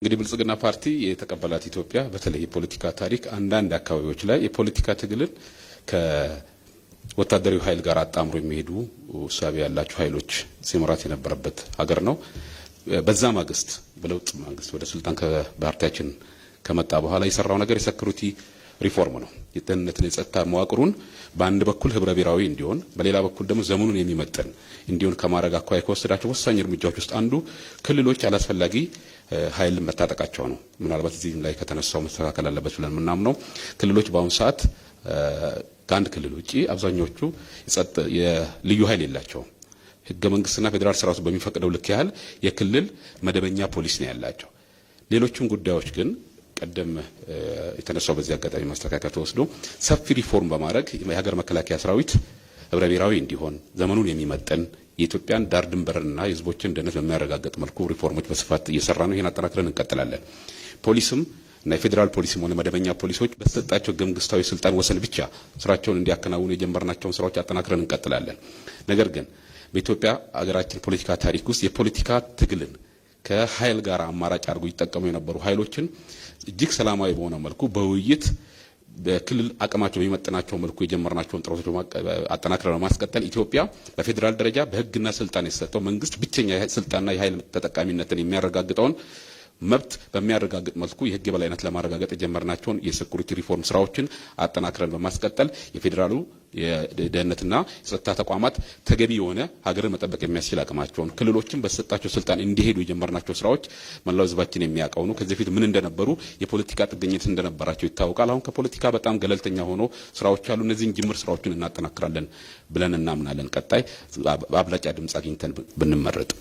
እንግዲህ ብልጽግና ፓርቲ የተቀበላት ኢትዮጵያ በተለይ የፖለቲካ ታሪክ አንዳንድ አካባቢዎች ላይ የፖለቲካ ትግልን ከወታደራዊ ኃይል ጋር አጣምሮ የሚሄዱ ኡሳቤ ያላቸው ኃይሎች ሲመራት የነበረበት ሀገር ነው። በዛ ማግስት በለውጥ ማግስት ወደ ስልጣን ከፓርቲያችን ከመጣ በኋላ የሰራው ነገር የሴኩሪቲ ሪፎርም ነው። የደህንነትና የጸጥታ መዋቅሩን በአንድ በኩል ህብረ ብሔራዊ እንዲሆን በሌላ በኩል ደግሞ ዘመኑን የሚመጥን እንዲሆን ከማድረግ አኳያ ከወሰዳቸው ወሳኝ እርምጃዎች ውስጥ አንዱ ክልሎች አላስፈላጊ ኃይል መታጠቃቸው ነው። ምናልባት እዚህ ላይ ከተነሳው መስተካከል አለበት ብለን የምናምነው ክልሎች በአሁኑ ሰዓት ከአንድ ክልል ውጪ አብዛኞቹ የልዩ ኃይል የላቸውም። ህገ መንግስትና ፌዴራል ስርዓቱ በሚፈቅደው ልክ ያህል የክልል መደበኛ ፖሊስ ነው ያላቸው። ሌሎችም ጉዳዮች ግን ቀደም የተነሳው በዚህ አጋጣሚ ማስተካከል ተወስዶ ሰፊ ሪፎርም በማድረግ የሀገር መከላከያ ሰራዊት ህብረ ብሔራዊ እንዲሆን ዘመኑን የሚመጥን የኢትዮጵያን ዳር ድንበርና የህዝቦችን ደህንነት በሚያረጋግጥ መልኩ ሪፎርሞች በስፋት እየሰራ ነው። ይሄን አጠናክረን እንቀጥላለን። ፖሊስም እና የፌዴራል ፖሊስም ሆነ መደበኛ ፖሊሶች በተሰጣቸው ህገ መንግስታዊ ስልጣን ወሰን ብቻ ስራቸውን እንዲያከናውኑ የጀመርናቸውን ስራዎች አጠናክረን እንቀጥላለን። ነገር ግን በኢትዮጵያ ሀገራችን ፖለቲካ ታሪክ ውስጥ የፖለቲካ ትግልን ከኃይል ጋር አማራጭ አድርጎ ይጠቀሙ የነበሩ ኃይሎችን እጅግ ሰላማዊ በሆነ መልኩ በውይይት በክልል አቅማቸው በሚመጥናቸው መልኩ የጀመርናቸውን ጥረቶች አጠናክረን ለማስቀጠል ኢትዮጵያ በፌዴራል ደረጃ በህግና ስልጣን የተሰጠው መንግስት ብቸኛ ስልጣንና የኃይል ተጠቃሚነትን የሚያረጋግጠውን መብት በሚያረጋግጥ መልኩ የህግ የበላይነት ለማረጋገጥ የጀመርናቸውን የሴኩሪቲ ሪፎርም ስራዎችን አጠናክረን በማስቀጠል የፌዴራሉ የደህንነትና የጸጥታ ተቋማት ተገቢ የሆነ ሀገርን መጠበቅ የሚያስችል አቅማቸውን ክልሎችን በተሰጣቸው ስልጣን እንዲሄዱ የጀመርናቸው ስራዎች መላው ህዝባችን የሚያውቀው ነው። ከዚህ በፊት ምን እንደነበሩ የፖለቲካ ጥገኝነት እንደነበራቸው ይታወቃል። አሁን ከፖለቲካ በጣም ገለልተኛ ሆኖ ስራዎች አሉ። እነዚህን ጅምር ስራዎችን እናጠናክራለን ብለን እናምናለን። ቀጣይ በአብላጫ ድምጽ አግኝተን ብንመረጥ